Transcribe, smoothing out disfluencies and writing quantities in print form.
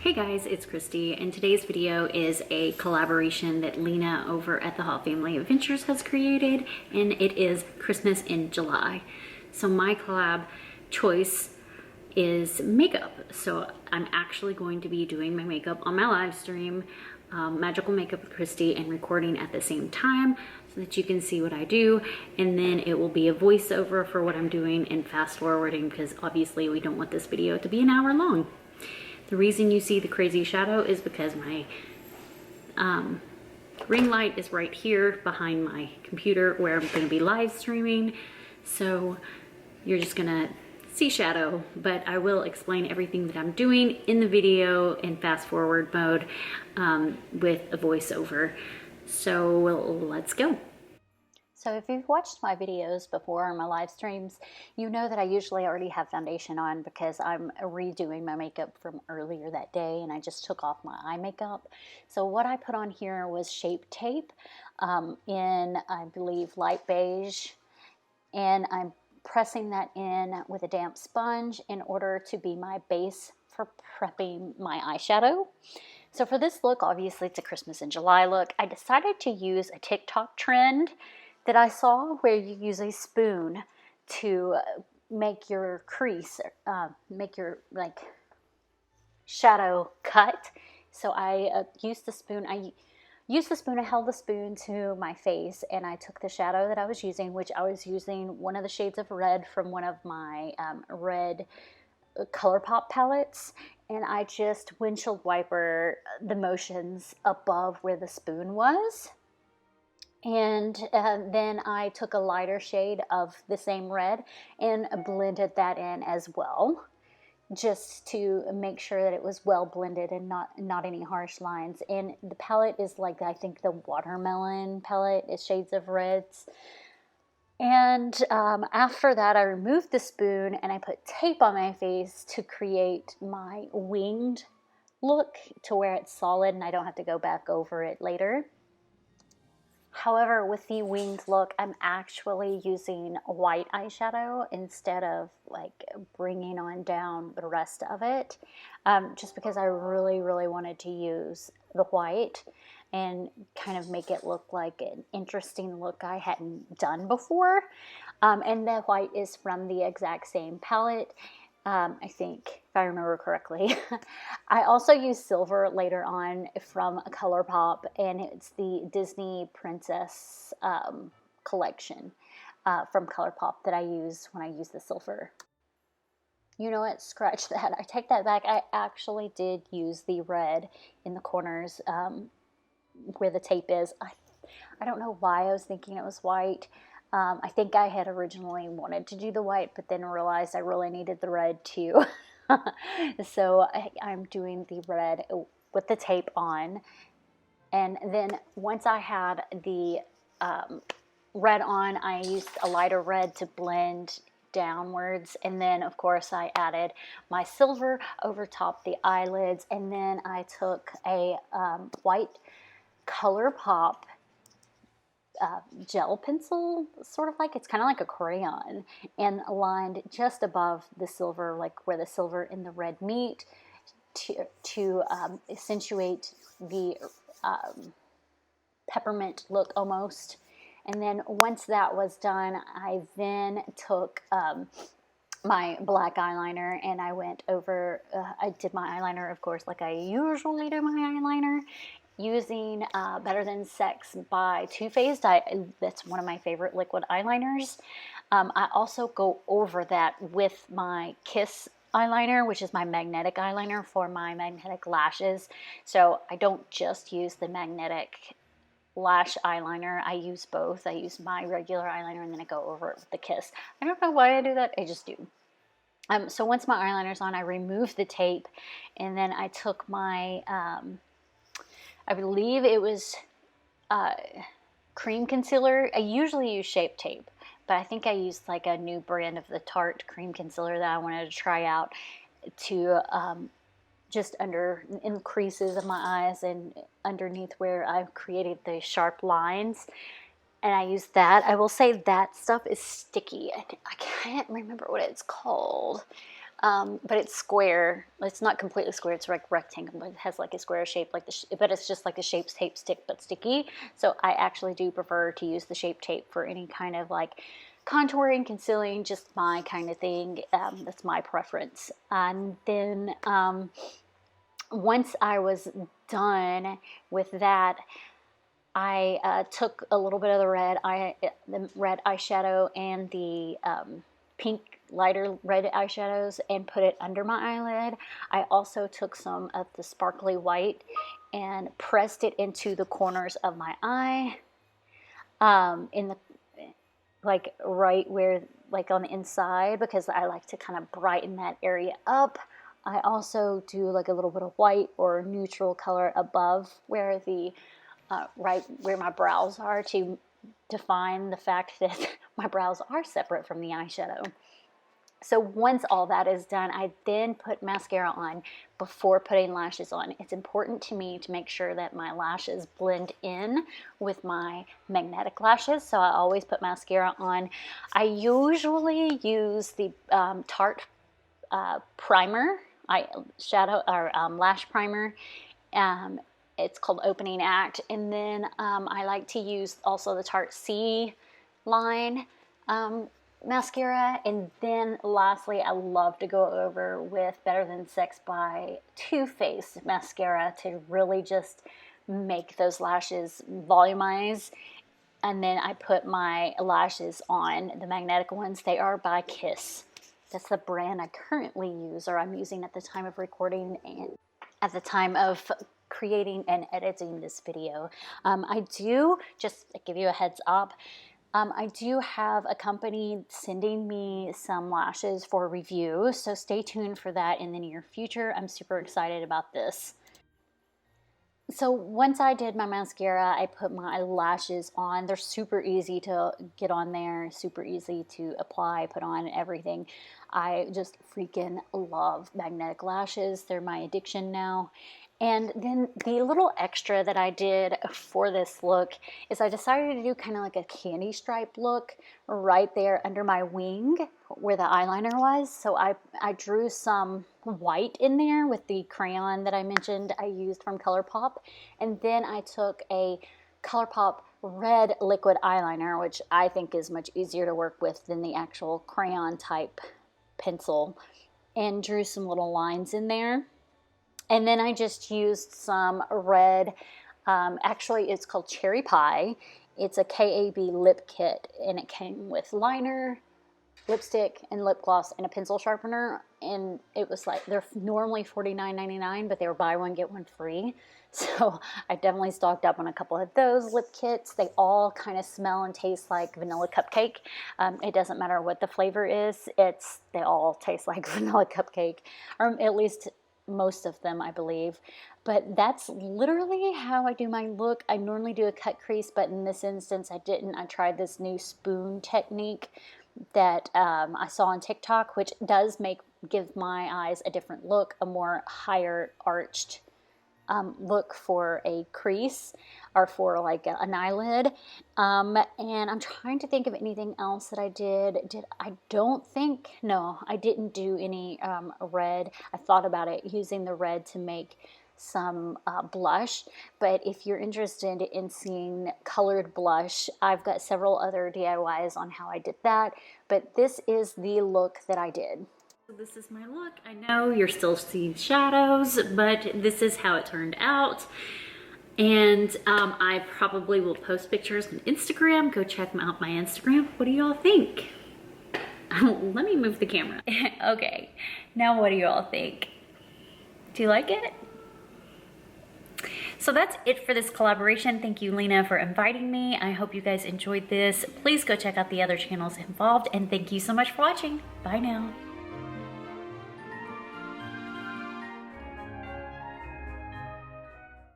Hey guys, it's Christy, and today's video is a collaboration that Lena over at the Hall Family Adventures has created, and it is Christmas in July. So my collab choice is makeup. So I'm actually going to be doing my makeup on my live stream, Magical Makeup with Christy, and recording at the same time so that you can see what I do, and then it will be a voiceover for what I'm doing and fast forwarding because obviously we don't want this video to be an hour long. The reason you see the crazy shadow is because my ring light is right here behind my computer where I'm going to be live streaming. So you're just going to see shadow, but I will explain everything that I'm doing in the video in fast forward mode with a voiceover. So let's go. So if you've watched my videos before, my live streams, you know that I usually already have foundation on because I'm redoing my makeup from earlier that day and I just took off my eye makeup. So what I put on here was Shape Tape in, I believe, light beige, and I'm pressing that in with a damp sponge in order to be my base for prepping my eyeshadow. So for this look, obviously it's a Christmas in July look. I decided to use a TikTok trend that I saw where you use a spoon to make your crease, make your like shadow cut. So I used the spoon. I held the spoon to my face, and I took the shadow that I was using, which I was using one of the shades of red from one of my red ColourPop palettes, and I just windshield wiper the motions above where the spoon was. And then I took a lighter shade of the same red and blended that in as well, just to make sure that it was well blended and not any harsh lines. And the palette is like, I think the watermelon palette is shades of reds. And after that, I removed the spoon and I put tape on my face to create my winged look to where it's solid and I don't have to go back over it later. However, with the winged look, I'm actually using white eyeshadow instead of like bringing on down the rest of it, just because I really wanted to use the white and kind of make it look like an interesting look I hadn't done before. And the white is from the exact same palette. I think, if I remember correctly. I also used silver later on from ColourPop, and it's the Disney Princess collection from ColourPop that I use when I use the silver. You know what? Scratch that. I take that back. I actually did use the red in the corners where the tape is. I don't know why I was thinking it was white. I think I had originally wanted to do the white, but then realized I really needed the red too. So I'm doing the red with the tape on. And then once I had the red on, I used a lighter red to blend downwards. And then, of course, I added my silver over top the eyelids. And then I took a white ColourPop gel pencil, sort of like, it's kind of like a crayon, and lined just above the silver, like where the silver and the red meet, to accentuate the peppermint look almost. And then once that was done, I then took my black eyeliner and I went over, I did my eyeliner, of course, like I usually do my eyeliner, using Better Than Sex by Too Faced. That's one of my favorite liquid eyeliners. I also go over that with my Kiss eyeliner, which is my magnetic eyeliner for my magnetic lashes. So I don't just use the magnetic lash eyeliner. I use both. I use my regular eyeliner and then I go over it with the Kiss. I don't know why I do that. I just do. So once my eyeliner's on, I remove the tape, and then I took my I believe it was cream concealer. I usually use Shape Tape, but I think I used like a new brand of the Tarte cream concealer that I wanted to try out to just in the creases of my eyes and underneath where I've created the sharp lines. And I used that. I will say that stuff is sticky. I can't remember what it's called. but it's square. It's not completely square. It's like rectangle, but it has like a square shape, like but it's just like a shape tape stick, but sticky. So I actually do prefer to use the shape tape for any kind of like contouring, concealing, just my kind of thing. That's my preference. And then once I was done with that, I took a little bit of the red eyeshadow and the pink lighter red eyeshadows and put it under my eyelid. I also took some of the sparkly white and pressed it into the corners of my eye, in the like right where, like on the inside, because I like to kind of brighten that area up. I also do like a little bit of white or neutral color above where the right where my brows are, to define the fact that my brows are separate from the eyeshadow. So once all that is done, I then put mascara on before putting lashes on. It's important to me to make sure that my lashes blend in with my magnetic lashes, so I always put mascara on. I usually use the Tarte primer, lash primer. It's called Opening Act. And then I like to use also the Tarte C line mascara. And then lastly, I love to go over with Better Than Sex by Too Faced mascara to really just make those lashes volumize. And then I put my lashes on, the magnetic ones. They are by Kiss. That's the brand I currently use, or I'm using at the time of recording and at the time of creating and editing this video. I do, just to give you a heads up, I do have a company sending me some lashes for review, so stay tuned for that in the near future. I'm super excited about this. So once I did my mascara, I put my lashes on. They're super easy to get on there, super easy to apply, put on, and everything. I just freaking love magnetic lashes. They're my addiction now. And then the little extra that I did for this look is I decided to do kind of like a candy stripe look right there under my wing where the eyeliner was. So I drew some white in there with the crayon that I mentioned I used from ColourPop. And then I took a ColourPop red liquid eyeliner, which I think is much easier to work with than the actual crayon type pencil, and drew some little lines in there. And then I just used some red, actually it's called Cherry Pie. It's a KAB lip kit, and it came with liner, lipstick, and lip gloss, and a pencil sharpener. And it was like, they're normally $49.99, but they were buy one, get one free. So I definitely stocked up on a couple of those lip kits. They all kind of smell and taste like vanilla cupcake. It doesn't matter what the flavor is. They all taste like vanilla cupcake, or at least most of them, I believe. But that's literally how I do my look. I normally do a cut crease, but in this instance I didn't. I tried this new spoon technique that I saw on TikTok, which does give my eyes a different look, a more higher arched look for a crease, or for like an eyelid. And I'm trying to think of anything else that I did. No, I didn't do any red. I thought about it, using the red to make some blush, but if you're interested in seeing colored blush, I've got several other DIYs on how I did that, but this is the look that I did. So this is my look. I know you're still seeing shadows, but this is how it turned out. And I probably will post pictures on Instagram. Go check out my Instagram. What do y'all think? Let me move the camera. Okay, now what do y'all think? Do you like it? So that's it for this collaboration. Thank you, Lena, for inviting me. I hope you guys enjoyed this. Please go check out the other channels involved, and thank you so much for watching. Bye now.